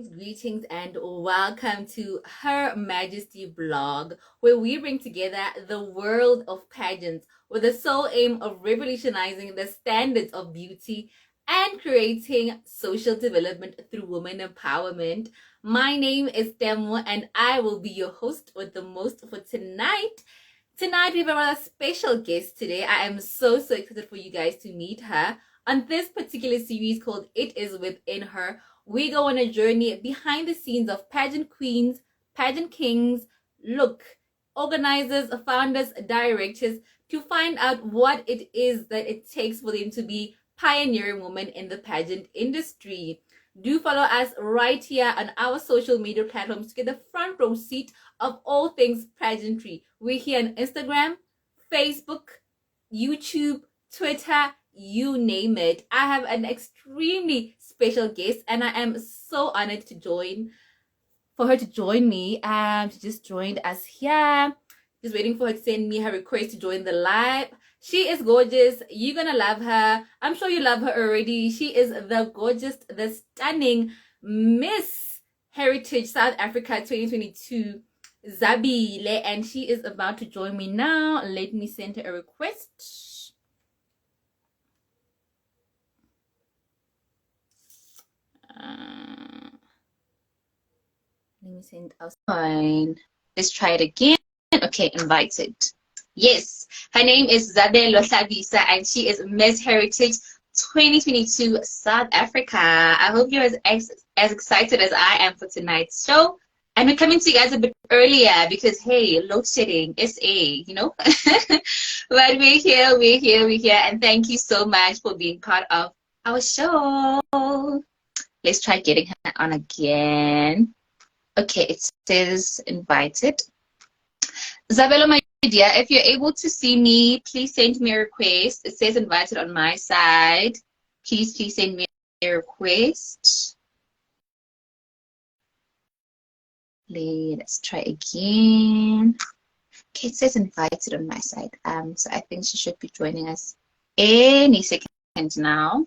Greetings and welcome to Her Majesty blog, where we bring together the world of pageants with the sole aim of revolutionizing the standards of beauty and creating social development through women empowerment. My name is Temo and I will be your host with the most for tonight. Tonight we have a rather special guest today. I am so excited for you guys to meet her. On this particular series called It Is Within Her, we go on a journey behind the scenes of pageant queens, pageant kings, look, organizers, founders, directors, to find out what it is that it takes for them to be pioneering women in the pageant industry. Do follow us right here on our social media platforms to get the front row seat of all things pageantry. We're here on Instagram, Facebook, YouTube, Twitter, you name it. I have an extremely special guest, and I am so honored for her to join me. She just joined us here. Just waiting for her to send me her request to join the live. She is gorgeous. You're gonna love her. I'm sure you love her already. She is the gorgeous, the stunning Miss Heritage South Africa 2022, Zabile, and she is about to join me now. Let me send her a request. Let me send out. Fine. Let's try it again. Okay, invited. Yes, her name is Zabelo Hlabisa, and she is Miss Heritage 2022 South Africa. I hope you're as excited as I am for tonight's show. And we're coming to you guys a bit earlier because, hey, load shedding, SA, you know? But we're here. And thank you so much for being part of our show. Let's try getting her on again. Okay, it says invited. Zabelo, my dear, if you're able to see me, please send me a request. It says invited on my side. Please send me a request. Let's try again. Okay, it says invited on my side. So I think she should be joining us any second now.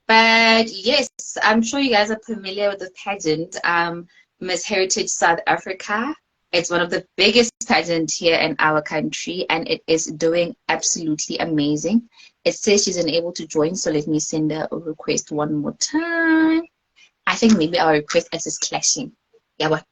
But yes, I'm sure you guys are familiar with the pageant, Miss Heritage South Africa. It's one of the biggest pageants here in our country, and it is doing absolutely amazing. It says she's unable to join, so let me send her a request one more time. I think maybe our request is clashing. Yeah, what?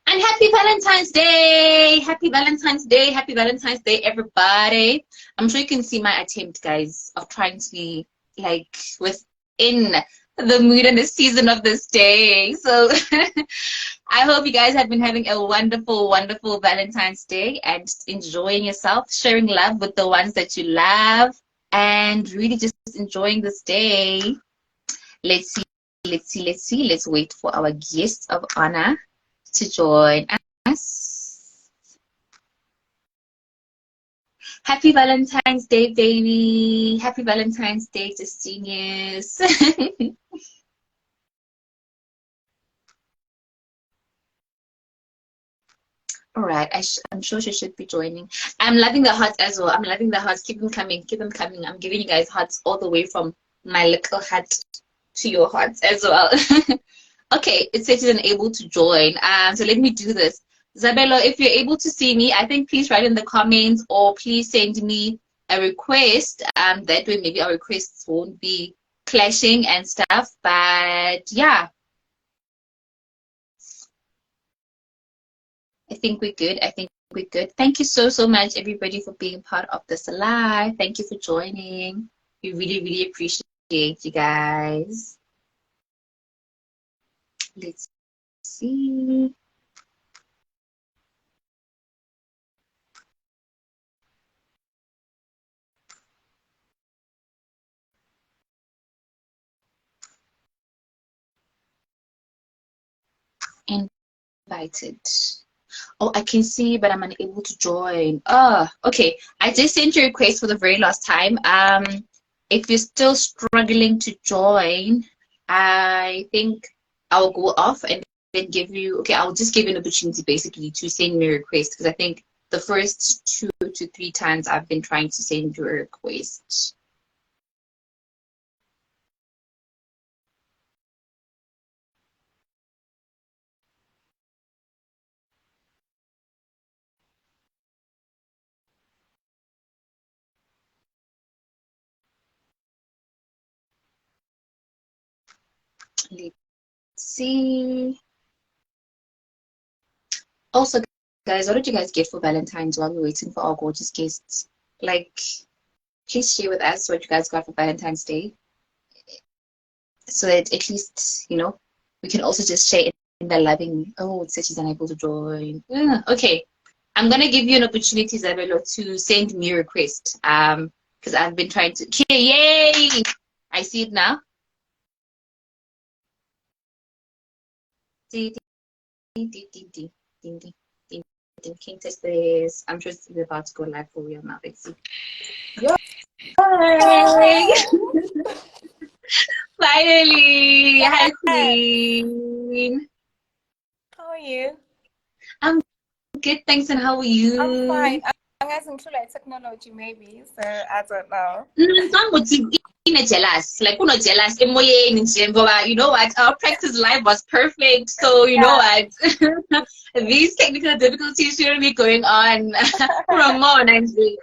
And happy Valentine's Day! Happy Valentine's Day! Happy Valentine's Day, everybody! I'm sure you can see my attempt, guys, of trying to be like within the mood and the season of this day. So I hope you guys have been having a wonderful Valentine's Day and enjoying yourself, sharing love with the ones that you love, and really just enjoying this day. Let's wait for our guest of honor to join us. Happy Valentine's Day, baby. Happy Valentine's Day to seniors. All right, I'm sure she should be joining. I'm loving the hearts as well. I'm loving the hearts. Keep them coming. Keep them coming. I'm giving you guys hearts all the way from my little heart to your hearts as well. Okay, it says she's unable to join. So let me do this. Zabelo, if you're able to see me, I think please write in the comments or please send me a request. That way maybe our requests won't be clashing and stuff. But yeah, I think we're good. Thank you so much, everybody, for being part of this live. Thank you for joining. We really appreciate you guys. Let's see. Invited. Oh, I can see, but I'm unable to join. Oh, okay. I just sent you a request for the very last time. If you're still struggling to join, I think I'll go off and then give you, okay, I'll just give you an opportunity basically to send me a request because I think the first 2 to 3 times I've been trying to send you a request. Let's see. Also, guys, what did you guys get for Valentine's while we're waiting for our gorgeous guests? Like, please share with us what you guys got for Valentine's Day, so that at least, we can also just share in the loving. Oh, it says she's unable to join. Okay. I'm gonna give you an opportunity, Isabella, to send me a request. Because I've been trying to. Okay, yay! I see it now. Ding, ding, ding, ding, ding, ding, ding, ding, ding. Can't test this. I'm just about to go live for real now. Let's see. Yay! Finally! Hi, Queen. How are you? I'm good, thanks. And how are you? I'm fine. I'm guessing through like technology, maybe. So I don't know. Jealous, like not jealous. You know what? Our practice live was perfect. So you know what? These technical difficulties shouldn't be going on from more and please.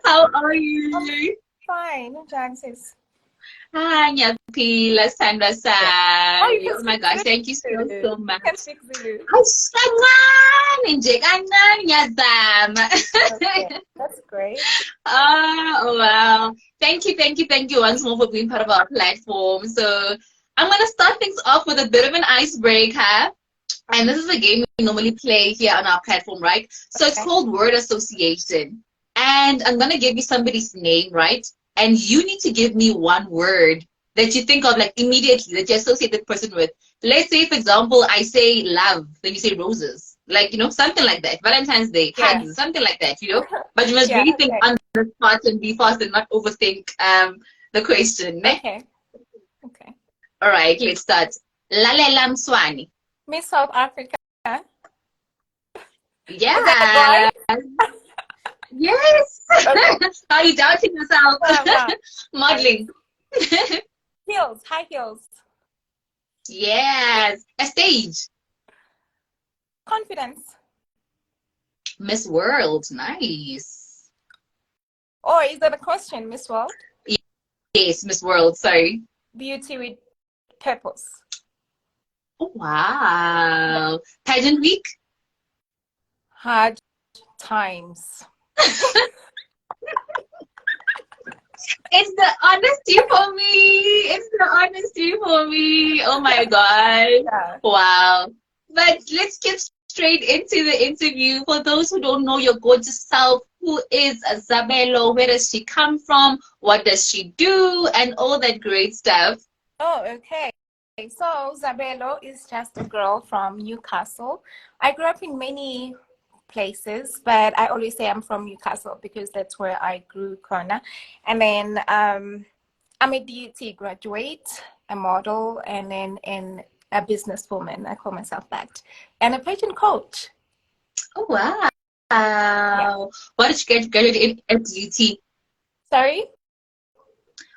How are you? Fine, Jansis. Hi, Nyaphila, Sandra Sai. Oh my gosh, thank you so much. Can speak Zulu. That's great. Oh wow. Thank you once more for being part of our platform. So I'm gonna start things off with a bit of an icebreaker. And this is a game we normally play here on our platform, right? So it's called word association. And I'm gonna give you somebody's name, right? And you need to give me one word that you think of like immediately that you associate that person with. Let's say, for example, I say love, then you say roses. Like, something like that. Valentine's Day, hugs, something like that, But you must really think on the spot and be fast and not overthink the question. Ne? Okay. All right, let's start. Lalela Mswani. Miss South Africa. Yeah. Is that right? Yes. Okay. Are you doubting yourself? Modeling. Heels, high heels. Yes. A stage. Confidence. Miss World. Nice. Oh, is that a question, Miss World? Yes, Miss World. Sorry. Beauty with purpose. Oh, wow. Pageant week. Hard times. It's the honesty for me. It's the honesty for me. Oh my God. Yeah. Wow. But let's get straight into the interview. For those who don't know your gorgeous self, who is Zabelo? Where does she come from? What does she do? And all that great stuff. Oh, okay. So Zabelo is just a girl from Newcastle. I grew up in many places, but I always say I'm from Newcastle because that's where I grew corner. And then I'm a DUT graduate, a model, and then a businesswoman. I call myself that, and a pageant coach. Oh wow! Yeah. What did you graduate in at DUT? Sorry.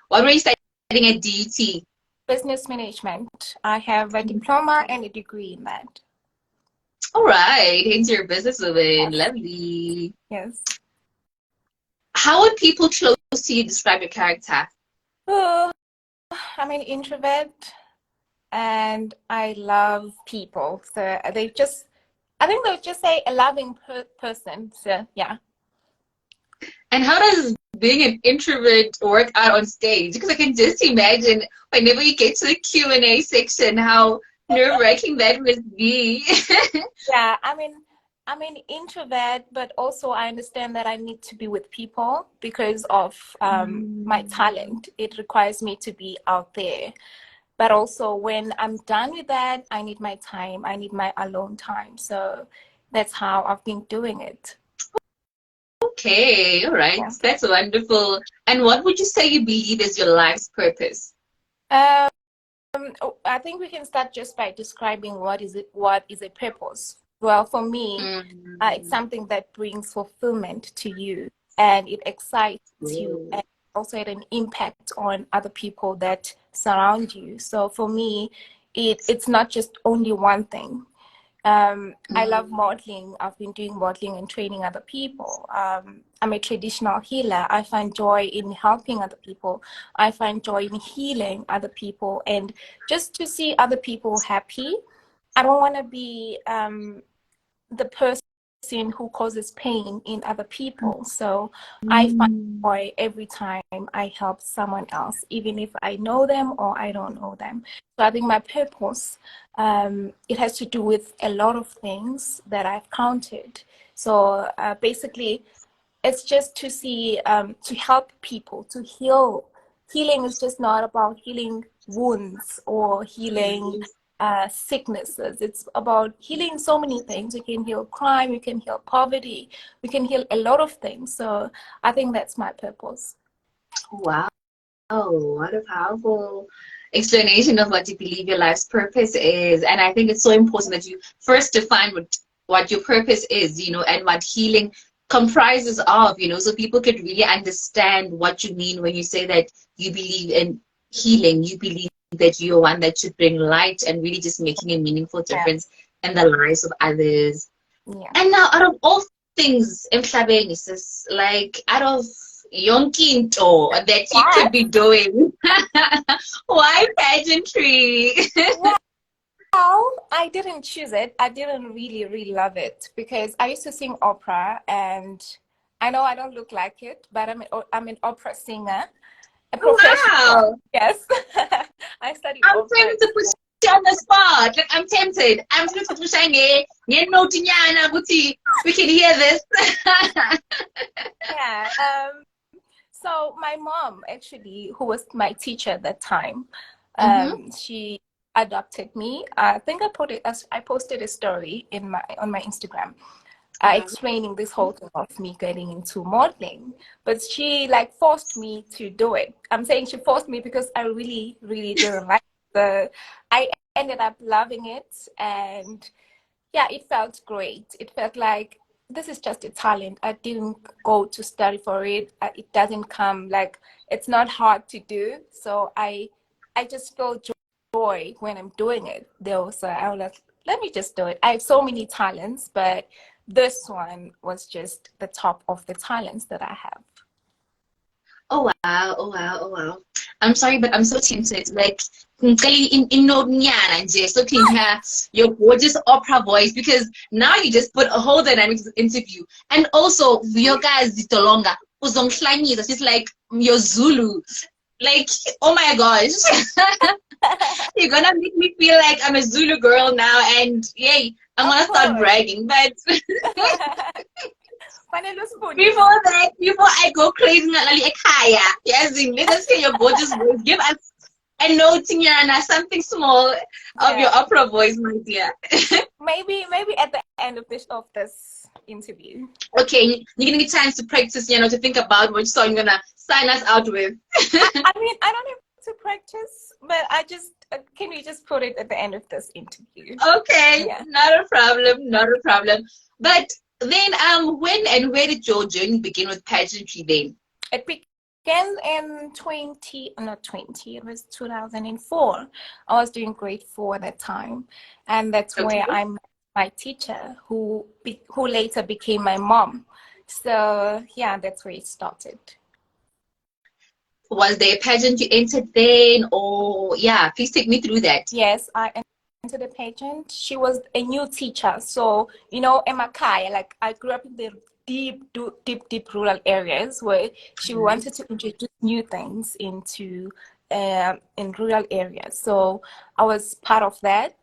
What were you studying at DUT? Business management. I have a diploma and a degree in that. All right, into your businesswoman. Yes. Lovely. Yes. How would people close to you describe your character? Oh, I'm an introvert and I love people. So I think they'll just say a loving person. So yeah. And how does being an introvert work out on stage? Because I can just imagine whenever you get to the Q&A section, how nerve-wracking that must be. Yeah, I'm an introvert, but also I understand that I need to be with people because of my talent. It requires me to be out there. But also when I'm done with that, I need my time. I need my alone time. So that's how I've been doing it. Okay, all right. Yeah. That's wonderful. And what would you say you believe is your life's purpose? I think we can start just by describing what is a purpose. Well, for me, it's something that brings fulfillment to you and it excites you and also had an impact on other people that surround you. So for me, it's not just only one thing. I love modeling. I've been doing modeling and training other people. I'm a traditional healer. I find joy in helping other people. I find joy in healing other people, and just to see other people happy. I don't want to be the person who causes pain in other people. So I find joy every time I help someone else, even if I know them or I don't know them. So I think my purpose, it has to do with a lot of things that I've counted. So basically, it's just to see, to help people, to heal. Healing is just not about healing wounds or healing sicknesses. It's about healing so many things. You can heal crime, you can heal poverty, we can heal a lot of things. So I think that's my purpose. Wow. What a powerful explanation of what you believe your life's purpose is. And I think it's so important that you first define what your purpose is, and what healing comprises of, so people could really understand what you mean when you say that you believe in healing. You believe that you're one that should bring light and really just making a meaningful difference in the lives of others. Yeah. And now, out of all things, emhlabeni, sis, like out of yonkinto that you could be doing, why pageantry? Well, I didn't choose it. I didn't really love it because I used to sing opera, and I know I don't look like it, but I'm an opera singer, a professional. Wow. Yes. I studied I'm opera. tempted to put you on the spot. Like, I'm tempted. I'm tempted to put we can hear this. Yeah. So my mom, actually, who was my teacher at that time, she adopted me. I think I posted a story on my Instagram, explaining this whole thing of me getting into modeling. But she like forced me to do it. I'm saying she forced me because I really didn't like I ended up loving it, and yeah, it felt great. It felt like this is just a talent. I didn't go to study for it. It doesn't come like, it's not hard to do. So I just feel joy when I'm doing it. I was like, let me just do it. I have so many talents, but this one was just the top of the talents that I have. Oh wow, oh wow, oh wow. I'm sorry, but I'm so tempted. Like, in no nje, so can hear your gorgeous opera voice, because now you just put a whole dynamic to the interview. And also, your guys Zitolonga, Uzonghlanyisa, she's like your Zulu. Like, oh my gosh. You're gonna make me feel like I'm a Zulu girl now, and yay, I'm gonna start bragging. But before I go crazy, yes, let's hear your gorgeous voice. Give us a note, Tiana, something small of your opera voice, my dear. maybe at the end of this interview. Okay, you're gonna need time to practice, to think about which song you're gonna sign us out with. I mean, I don't have to practice, but I just can we just put it at the end of this interview? Okay, yeah. Not a problem. But then, when and where did your journey begin with pageantry then? It began in it was 2004. I was doing grade 4 at that time. And that's where I met my teacher, who later became my mom. So, yeah, that's where it started. Was there a pageant you entered then? Or, yeah, please take me through that. Yes, I entered the pageant. She was a new teacher. So, Emakai, like I grew up in the deep rural areas where she wanted to introduce new things into in rural areas. So I was part of that.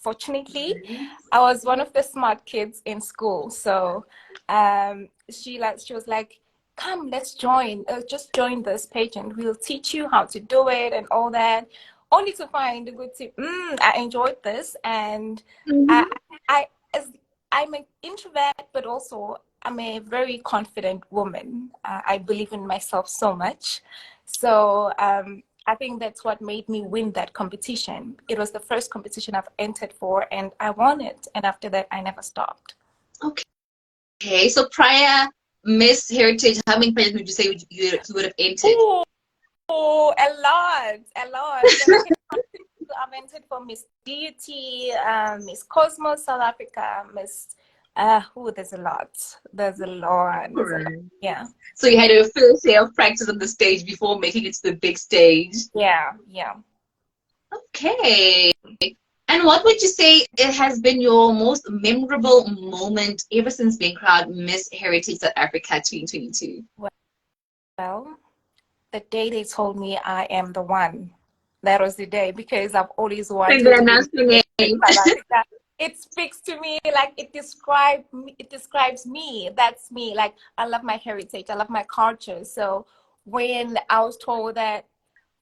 Fortunately, I was one of the smart kids in school. So she was like, come, let's join. Just join this pageant. We'll teach you how to do it and all that. Only to find a good tip. I enjoyed this, and I'm an introvert, but also I'm a very confident woman. I believe in myself so much. So I think that's what made me win that competition. It was the first competition I've entered for, and I won it. And after that, I never stopped. Okay. So prior Miss Heritage, how many pageants would you say you would have entered? Oh, a lot. I've entered for Miss Beauty, Miss Cosmos South Africa, Miss. There's a lot. There's a lot. There's a lot. Right. Yeah. So you had a fair share of practice on the stage before making it to the big stage. Yeah. Yeah. Okay. And what would you say it has been your most memorable moment ever since being crowned Miss Heritage South Africa 2022? Well, the day they told me I am the one, that was the day, because I've always When wanted they to be announced your Miss name. South Africa. It speaks to me, like it describes me. That's me. Like, I love my heritage, I love my culture. So when I was told that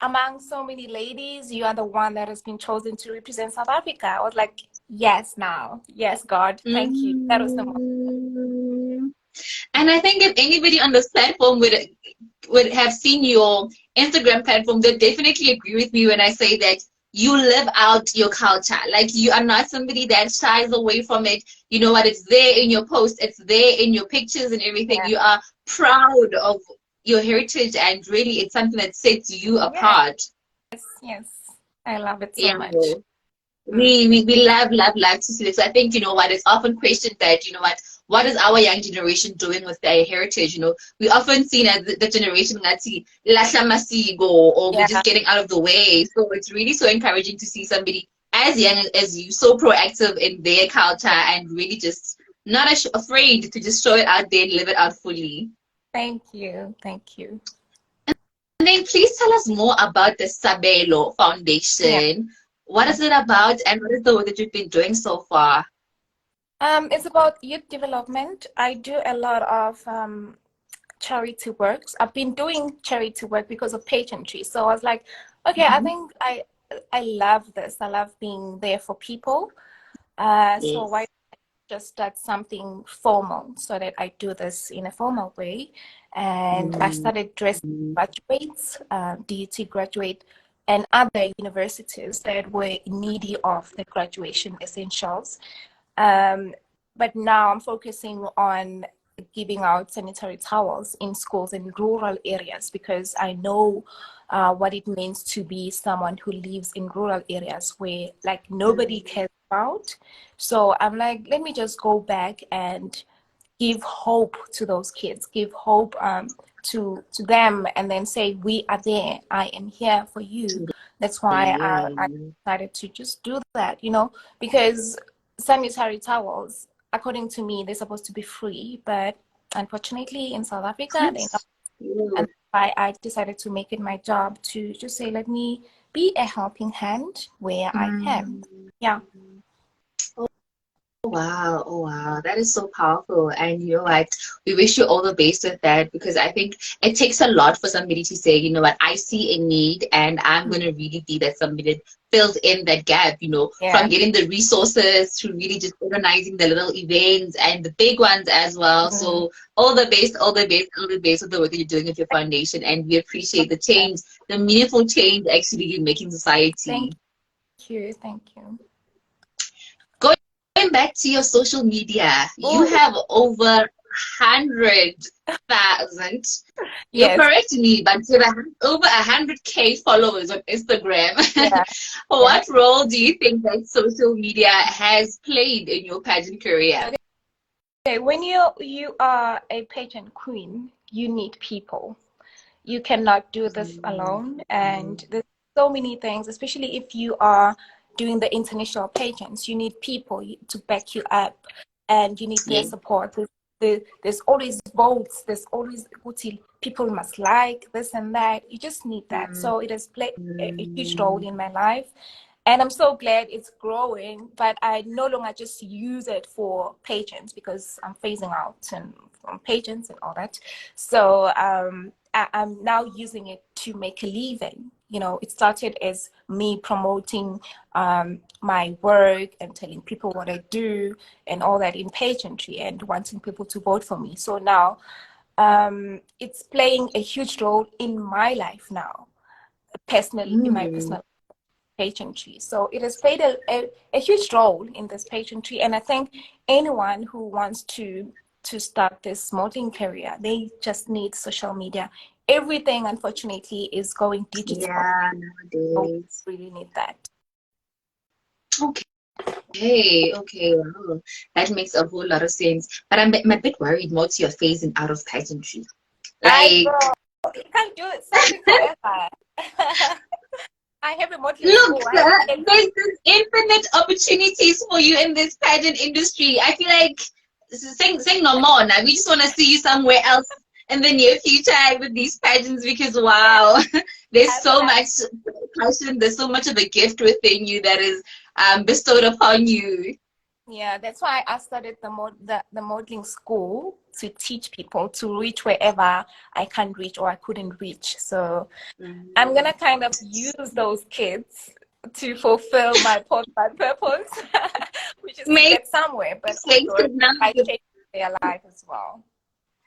among so many ladies, you are the one that has been chosen to represent South Africa, I was like, yes, now. Yes, God, thank you. That was the moment. Mm. And I think if anybody on this platform would have seen your Instagram platform, they definitely agree with me when I say that you live out your culture. Like, you are not somebody that shies away from it. You know what? It's there in your posts, it's there in your pictures and everything. Yeah. You are proud of your heritage, and really, it's something that sets you Yes, apart. yes. I love it so Yeah. much. We love to see this. I think, you know what, it's often questioned that, you know what is our young generation doing with their heritage? You know, we often seen as the generation that see lahla masiko, or we're Yeah, just getting out of the way. So it's really so encouraging to see somebody as young as you, so proactive in their culture, and really just not afraid to just show it out there and live it out fully. thank you. Thank you. And then please tell us more about the Sabelo Yeah. Foundation. What is it about, and what is the work that you've been doing so far? It's about youth development. I do a lot of charity works. I've been doing charity work because of pageantry. So I was like, okay, I Mhm. think I love this. I love being there for people. So why Yes. just start something formal so that I do this in a formal way? And I Mm. started dressing graduates, DUT graduate, and other universities that were needy of the graduation essentials. Um, but now I'm focusing on giving out sanitary towels in schools in rural areas, because I know what it means to be someone who lives in rural areas where like nobody cares about. So I'm like, let me just go back and give hope to those kids, give hope to them, and then say, we are there. I am here for you. That's why I Yeah. decided to just do that, because sanitary towels, according to me, they're supposed to be free, but unfortunately in South Africa, they're not. That's And cute. that's why I decided to make it my job to just say, let me be a helping hand where I can. Mm. Yeah. Wow, oh wow, that is so powerful. And you know what? We wish you all the best with that, because I think it takes a lot for somebody to say, you know what, I see a need and I'm going to really be that somebody that fills in that gap, you know, Yeah. from getting the resources to really just organizing the little events and the big ones as well. Mm. So all the best, all the best, all the best with the work that you're doing with your foundation. And we appreciate the change, the meaningful change actually you're making society. Thank you. Thank you. Going back to your social media, you Oh, have over 100,000. You're yes. correct me, but you have over 100K followers on Instagram. Yeah. Yeah. What role do you think that social media has played in your pageant career? Okay. When you are a pageant queen, you need people. You cannot do this alone. And there's so many things, especially if you are doing the international pageants, you need people to back you up, and you need their Yeah. support. There's always votes, there's always people must like this and that. You just need that. So it has played a huge role in my life. And I'm so glad it's growing, but I no longer just use it for pageants, because I'm phasing out and from pageants and all that. So I'm now using it to make a living. It started as me promoting my work and telling people what I do and all that in pageantry and wanting people to vote for me. So now it's playing a huge role in my life now, personally, in my Mm. personal pageantry. So it has played a huge role in this pageantry. And I think anyone who wants to start this modeling career, they just need social media. Everything, unfortunately, is going digital. Yeah, So nowadays. we really need that. Okay, wow. That makes a whole lot of sense. But I'm a bit worried more to your phasing out of pageantry. I Like, go, you can't do something forever. I have a modeling look, school. I have kids. there's this infinite opportunities for you in this pageant industry. I feel like saying no more now. We just want to see you somewhere else in the near future with these pageants because Yeah, wow, there's so I, much passion, there's so much of a gift within you that is bestowed upon you. yeah, that's why I started the modeling school to teach people to reach wherever I can reach or I couldn't reach. So I'm gonna kind of use those kids to fulfill my purpose, which is to Makes get somewhere, but sense also because now I change their life as well.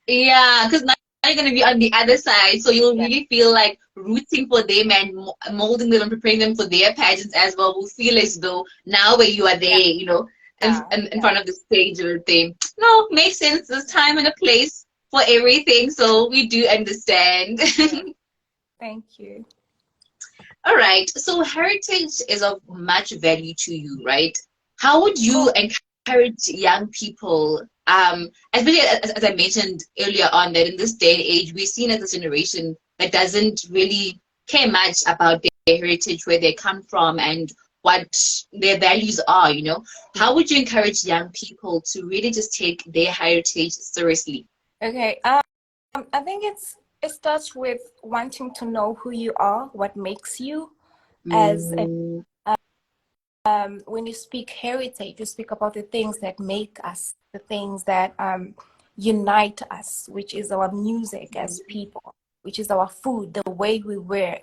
yeah, because now you're going to be on the other side, so you'll Yeah, really feel like rooting for them and molding them and preparing them for their pageants as well. Will feel as though now where you are there, yeah, you know, in yeah. front of the stage or thing. No, makes sense. There's time and a place for everything, so we do understand. Mm, thank you. All right, so heritage is of much value to you, right? How would you Oh, encourage young people, especially as I mentioned earlier on, that in this day and age, we're seen as a generation that doesn't really care much about their heritage, where they come from, and what their values are, you know? yeah. How would you encourage young people to really just take their heritage seriously? Okay. I think it starts with wanting to know who you are, what makes you as a Mm, when you speak heritage, you speak about the things that make us, the things that unite us, which is our music as people, which is our food, the way we wear,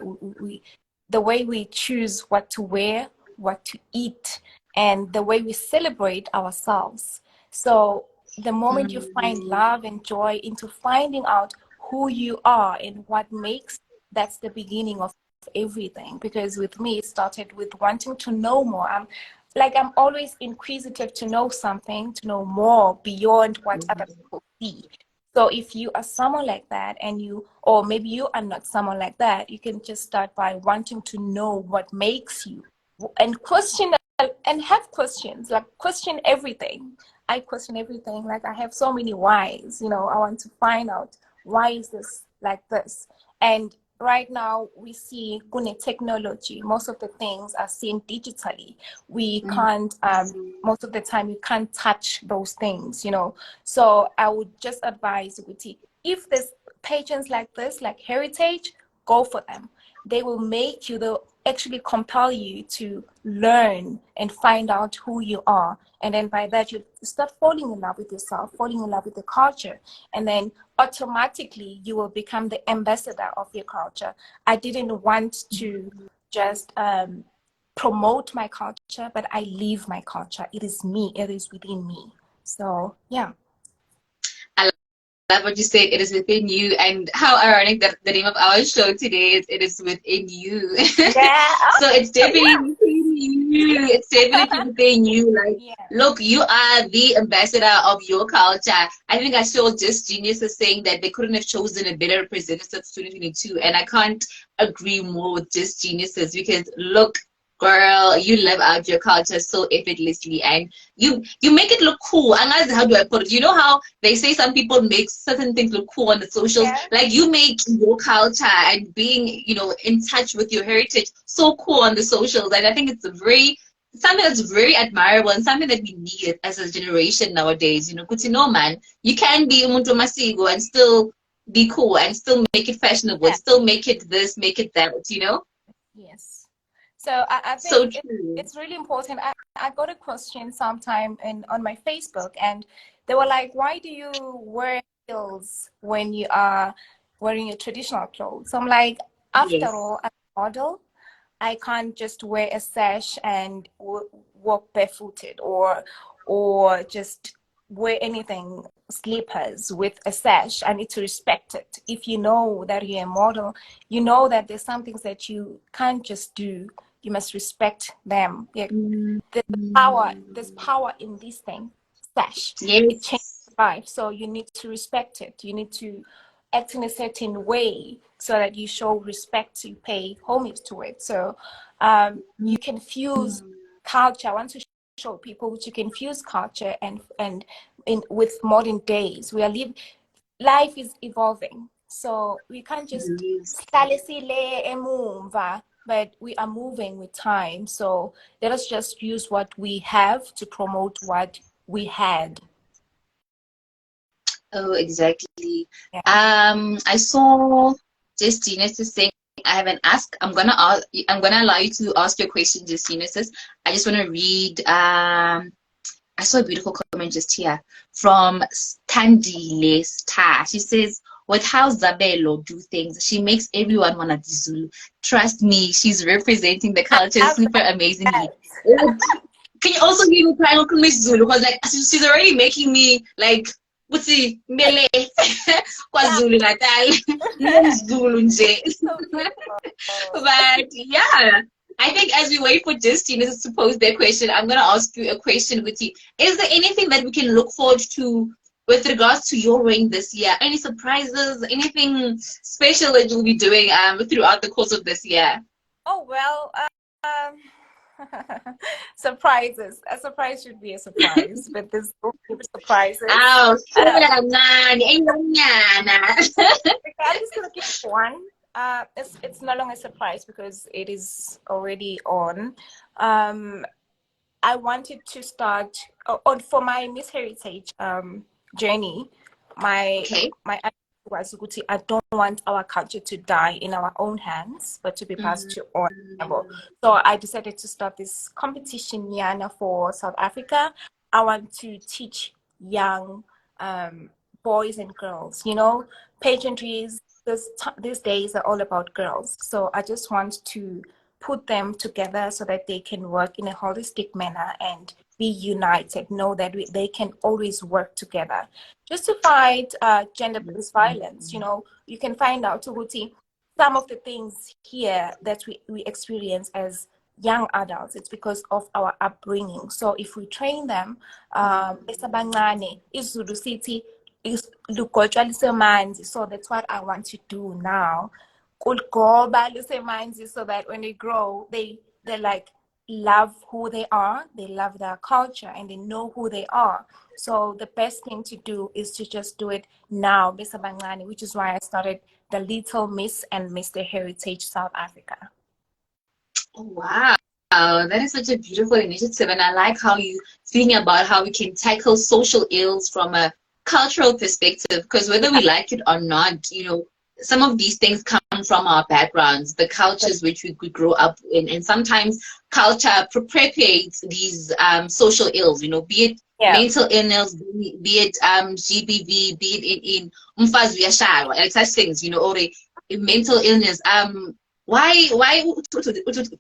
the way we choose what to wear, what to eat, and the way we celebrate ourselves. So the moment you find mm, love and joy into finding out who you are and what makes, that's the beginning of everything. Because with me it started with wanting to know more. I'm always inquisitive to know something, to know more beyond what other people see. So if you are someone like that, and you, or maybe you are not someone like that, you can just start by wanting to know what makes you, and question, and have questions, like question everything. I question everything. Like I have so many whys, I want to find out why is this like this. And right now we see kune technology, most of the things are seen digitally. We mm. can't most of the time you can't touch those things. So I would just advise Uguti, if there's pages like this, like heritage, go for them. They will make you, they'll actually compel you to learn and find out who you are. And then by that, you start falling in love with yourself, falling in love with the culture. And then automatically, you will become the ambassador of your culture. I didn't want to just promote my culture, but I live my culture. It is me, it is within me. So, yeah. Love what you said. It is within you, and how ironic that the name of our show today is "It Is Within You." Yeah. So it's Oh, definitely within you. It's definitely yeah. within you. Like, Yeah. look, you are the ambassador of your culture. I think I saw Just Genius is saying that they couldn't have chosen a better representative for 2022, and I can't agree more with Just Geniuses because look. Girl, you live out your culture so effortlessly, and you make it look cool. And how do I put it? You know how they say some people make certain things look cool on the socials. Yeah. Like you make your culture and being, you know, in touch with your heritage so cool on the socials. And I think it's a very something that's very admirable and something that we need as a generation nowadays. You know, because you know, man, you can be umuntu masigo and still be cool and still make it fashionable and Yeah. still make it this, make it that. You know, Yes. So I so think true. it's really important. I got a question sometime on my Facebook, and they were like, why do you wear heels when you are wearing your traditional clothes? I'm like, after Yes. all, as a model, I can't just wear a sash and walk barefooted, or just wear anything, slippers with a sash. I need to respect it. If you know that you're a model, you know that there's some things that you can't just do. You must respect them. Yeah, there's power in this thing. Sash. It changes Yes. life. So you need to respect it. You need to act in a certain way so that you show respect, you pay homage to it. So you can fuse culture. I want to show people that you can fuse culture and with modern days. Life is evolving, so we can't just lay emumva, but we are moving with time. So let us just use what we have to promote what we had. Oh, exactly. Yeah. I saw just Genesis saying, I haven't asked. I'm gonna allow you to ask your question, just Genesis. I just want to read. I saw a beautiful comment just here from Standile Star. She says, with how Zabelo do things, she makes everyone wanna be Zulu. Trust me, she's representing the culture super amazingly. Can you also hear me trying to miss Zulu? Because like she's already making me like Putsi Mbele KwaZulu Natal. Zulu nje. But yeah. I think as we wait for Justine to pose their question, I'm going to ask you a question, Guti. Is there anything that we can look forward to with regards to your reign this year? Any surprises, anything special that you'll be doing throughout the course of this year? Oh, well, surprises. A surprise should be a surprise, but there's no surprises. Oh, I'm just going to give one. It's no longer a surprise because it is already on. I wanted to start for my Miss Heritage journey. My attitude was, I don't want our culture to die in our own hands, but to be passed to all level. So I decided to start this competition, Yana, for South Africa. I want to teach young boys and girls, pageantries. These days are all about girls. So I just want to put them together so that they can work in a holistic manner and be united, know that they can always work together. Just to fight gender-based violence, you can find out, Tuhuti, some of the things here that we experience as young adults, it's because of our upbringing. So if we train them, Zulu City, so that's what I want to do now. So that when they grow, they like love who they are, they love their culture, and they know who they are. So the best thing to do is to just do it now, which is why I started the Little Miss and Mr. Heritage South Africa. Wow. That is such a beautiful initiative, and I like how you speaking about how we can tackle social ills from a cultural perspective, because whether we like it or not, some of these things come from our backgrounds, the cultures which we grow up in, and sometimes culture perpetuates these social ills, be it mental illness, be it GBV, be it in umfazi uyashaywa, like such things, or a mental illness. Why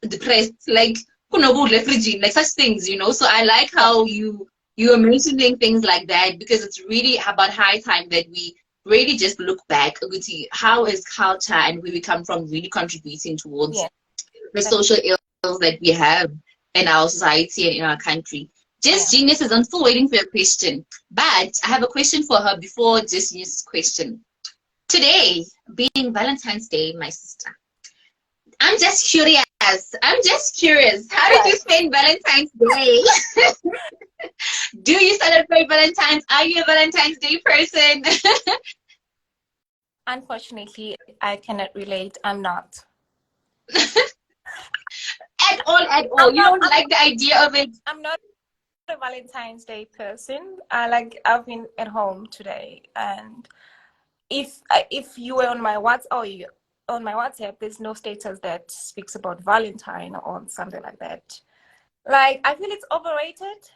depressed, like like such things, so I like how you are mentioning things like that, because it's really about high time that we really just look back, how is culture and where we come from really contributing towards the social ills that we have in our society and in our country. Genius is, I'm still waiting for your question, but I have a question for her before Genius' question. Today, being Valentine's Day, my sister, I'm just curious. How did you spend Valentine's Day? Do you celebrate Valentine's? Are you a Valentine's Day person? Unfortunately, I cannot relate. I'm not. At all. You don't like the idea of it? I'm not a Valentine's Day person. I've been at home today, and if you were on my WhatsApp, there's no status that speaks about Valentine or something like that. Like, I feel it's overrated.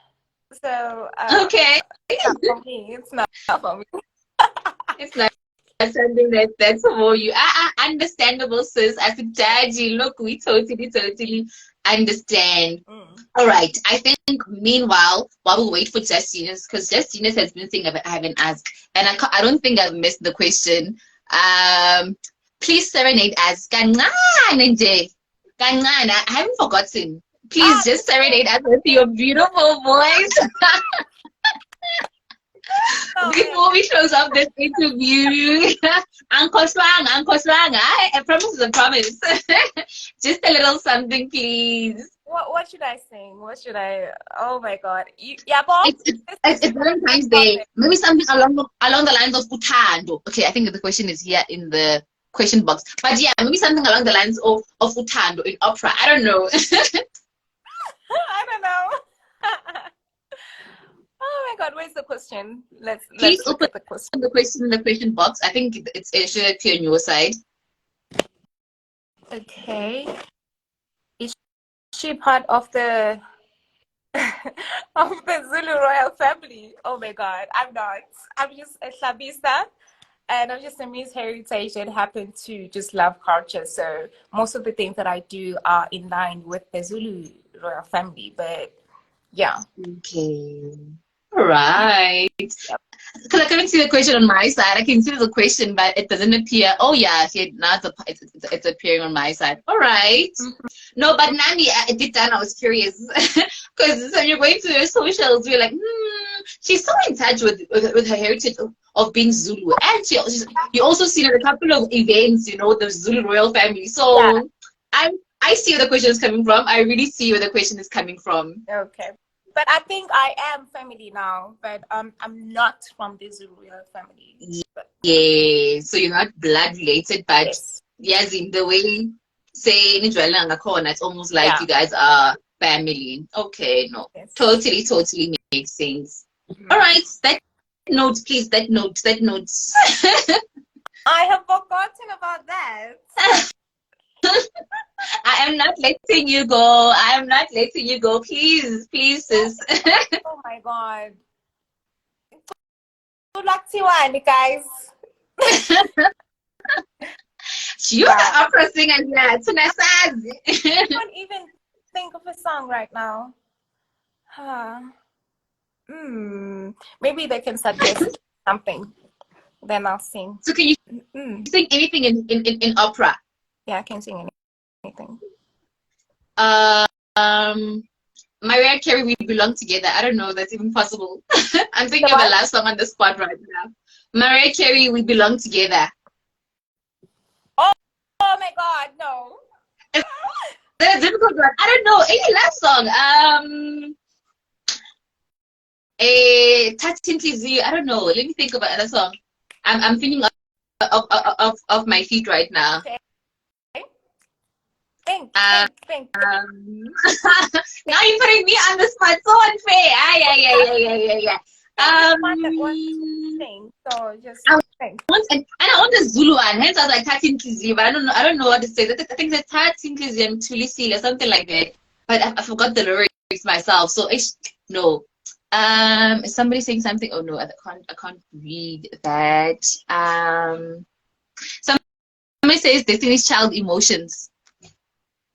So okay, for me, it's not for me. It's not something that's for you. Understandable, sis. As a daddy, look, we totally understand. All right, I think meanwhile, while we wait for Justinus, because Justinus has been saying I haven't asked, and I don't think I've missed the question. Please serenade us. Kancane nje. Kancane, I haven't forgotten. Please just serenade us with your beautiful voice. No, Before we close up this interview, Uncle Swang, I promise is a promise. Just a little something, please. what should I sing? What should I? Oh my God. Yeah, Bob. It's Valentine's Day. Maybe something along the lines of Utando. Okay, I think the question is here in the question box. But yeah, maybe something along the lines of Utando in opera. I don't know. I don't know. Oh my God, where's the question? Please Let's look open at the question. the question box. I think it should appear on your side. Okay. Is she part of the of the Zulu royal family? Oh my God, I'm not. I'm just a Shabisa, and I'm just a Miss Heritage that happen to just love culture. So most of the things that I do are in line with the Zulu royal family. But yeah. Okay. All right. Yep. Because I couldn't see the question on my side. I can see the question, but it doesn't appear. Oh yeah, here, now it's appearing on my side. All right. Mm-hmm. No, but Nani, deep down, I was curious because when you're going to your socials, you're like, she's so in touch with her heritage of being Zulu, and you also seen at a couple of events, you know, the Zulu royal family. So Yeah. I see where the question is coming from. I really see where the question is coming from. Okay. But I think I am family now, but I'm not from the Zulu royal family. But, Yeah, so you're not blood related, but yes. yes, in the way say it's almost like Yeah. you guys are family. Okay, no, Yes. totally makes sense. Mm-hmm. All right, that note, please. That note. I have forgotten about that. I am not letting you go. I am not letting you go. Please, sis. Oh my God. Good luck to you, guys. You're the opera singer here. I can't even think of a song right now. Maybe they can suggest something. Then I'll sing. So can you sing anything in opera? Yeah, I can sing anything. Mariah Carey, We Belong Together. I don't know if that's even possible. I'm thinking of the last song on the spot right now. Mariah Carey, We Belong Together. Oh my God, no. That's a difficult one. I don't know. Any last song? I don't know. Let me think of another song. I'm thinking of my feet right now. Okay. Think. Now you're putting me on the spot. So unfair. Yeah. Thing. So just think. And I want the Zulu one. Hence, I was like Tatin Kizi, but I don't know what to say. I think it's Tatin Kizi and Tulisi or something like that. But I forgot the lyrics myself. So no. Is somebody saying something? Oh no, I can't read that. Somebody says Destiny's Child Emotions.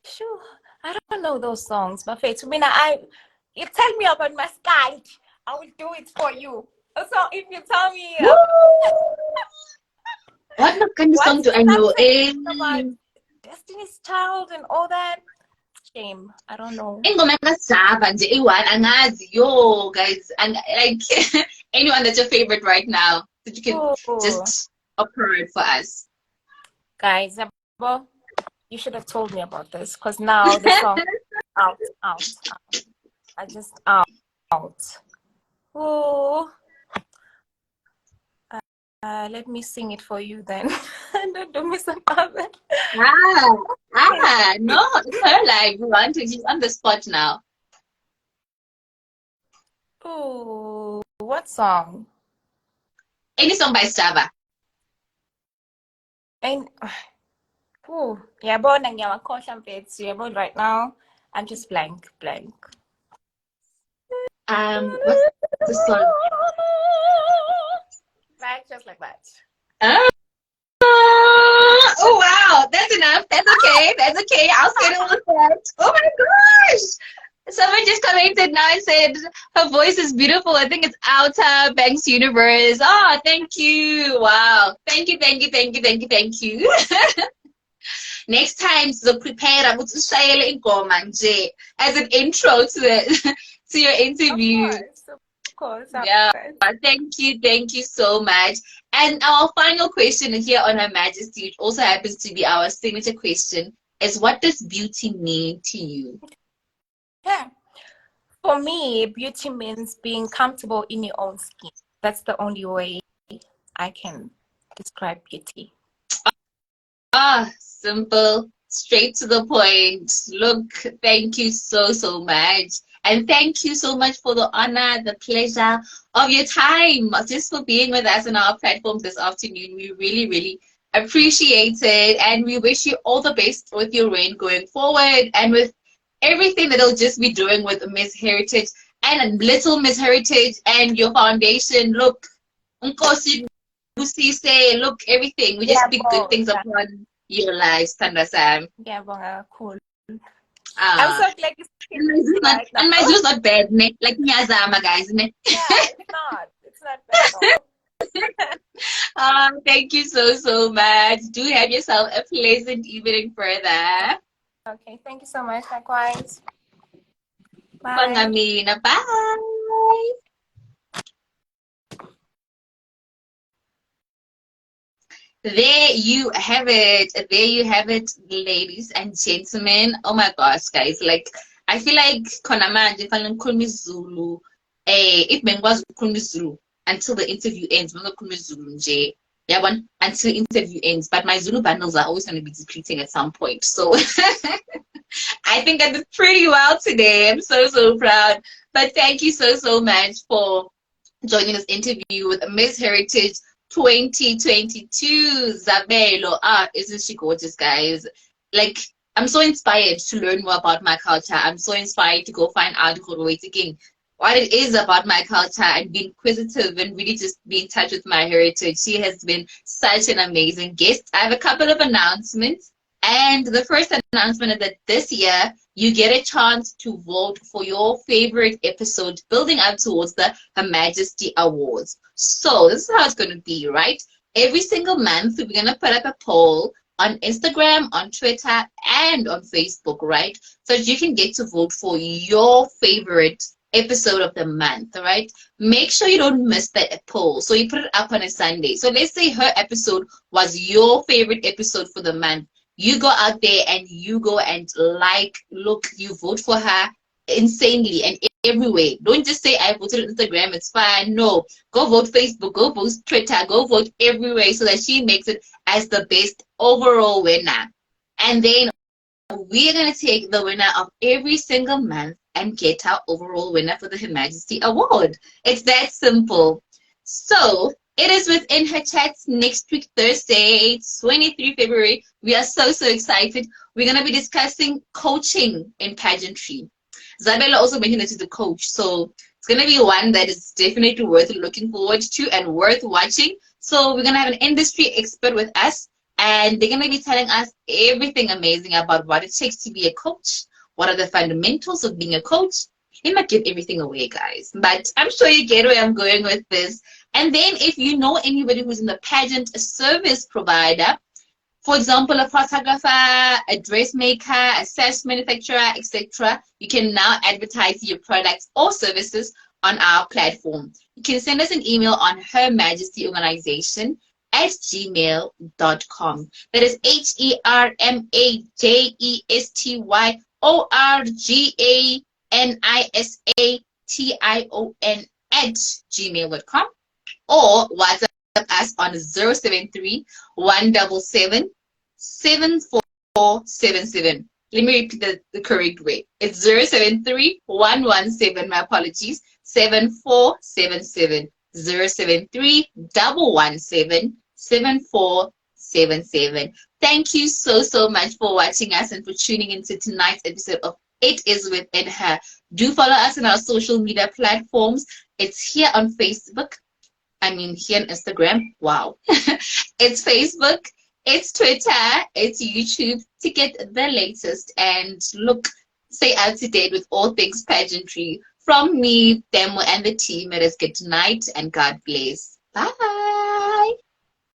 Sure, I don't know those songs, but Faith, you tell me about my sky, I will do it for you. So if you tell me what kind of song do I know? About Destiny's Child and all that, shame, I don't know. Guys, and like anyone that's your favorite right now that you can just operate for us. Guys, you should have told me about this because now the song out. I just out. Oh, let me sing it for you then. Don't do me some other. No, it's her life. We want to. She's on the spot now. Oh, what song? Any song by Stava. And yeah, but right now I'm just blank. What's the song? Right, just like that. Oh wow, that's enough. That's okay. I'll settle with that. Oh my gosh! Someone just commented now and said her voice is beautiful. I think it's Outer Banks Universe. Oh, thank you. Wow. Thank you. Next time, so prepare as an intro to your interview. Of course. Yeah, thank you so much. And our final question here on Her Majesty, which also happens to be our signature question, is what does beauty mean to you? Yeah. For me, beauty means being comfortable in your own skin. That's the only way I can describe beauty. Simple, straight to the point. Look, thank you so, so much. And thank you so much for the honor, the pleasure of your time, just for being with us on our platform this afternoon. We really, really appreciate it. And we wish you all the best with your reign going forward and with everything that you'll just be doing with Miss Heritage and Little Miss Heritage and your foundation. Look, Nkosi Busise, look, everything. We just speak good things upon your lives, Tanda Sam. Yeah, cool. I'm so glad you and my Zulu's not bad, ne? Like Nyazama, guys, ne? Yeah, it's not. It's not bad at all. Thank you so, so much. Do have yourself a pleasant evening further. Okay, thank you so much. Likewise. Bye. Pangamina, bye. There you have it. There you have it, ladies and gentlemen. Oh my gosh, guys. Like, I feel like Konamanje Falun Zulu. If Bengwas Zulu until the interview ends, Zulu nje. Yeah, one until interview ends. But my Zulu bundles are always going to be depleting at some point. So I think I did pretty well today. I'm so, so proud. But thank you so, so much for joining this interview with Miss Heritage 2022, Zabelo. Isn't she gorgeous, guys? Like, I'm so inspired to learn more about my culture. I'm so inspired to go find out again what it is about my culture and be inquisitive and really just be in touch with my heritage. She has been such an amazing guest. I have a couple of announcements. And the first announcement is that this year, you get a chance to vote for your favorite episode building up towards the Her Majesty Awards. So this is how it's going to be, right? Every single month, we're going to put up a poll on Instagram, on Twitter, and on Facebook, right? So that you can get to vote for your favorite episode of the month, right? Make sure you don't miss that poll. So you put it up on a Sunday. So let's say her episode was your favorite episode for the month. You go out there and you go and you vote for her insanely and everywhere. Don't just say I voted on Instagram, it's fine. No, go vote Facebook, go vote Twitter, go vote everywhere so that she makes it as the best overall winner. And then we're going to take the winner of every single month and get our overall winner for the Her Majesty Award. It's that simple. So it is within her chats next week, Thursday, 23 February. We are so, so excited. We're going to be discussing coaching in pageantry. Zabela also mentioned that she's a coach. So it's going to be one that is definitely worth looking forward to and worth watching. So we're going to have an industry expert with us. And they're going to be telling us everything amazing about what it takes to be a coach. What are the fundamentals of being a coach? He might give everything away, guys. But I'm sure you get where I'm going with this. And then if you know anybody who's in the pageant service provider, for example, a photographer, a dressmaker, a sash manufacturer, etc., you can now advertise your products or services on our platform. You can send us an email on hermajestyorganization@gmail.com. That is HERMAJESTYORGANISATION@gmail.com. Or WhatsApp us on 073 177 7477. Let me repeat the correct way. It's 073 117, my apologies, 7477. 073 117 7477. Thank you so, so much for watching us and for tuning into tonight's episode of It Is Within Her. Do follow us on our social media platforms. It's here on Facebook. Here on Instagram. Wow. It's Facebook, it's Twitter, it's YouTube to get the latest and stay up to date with all things pageantry. From me, Demo, and the team, it is good night and God bless. Bye.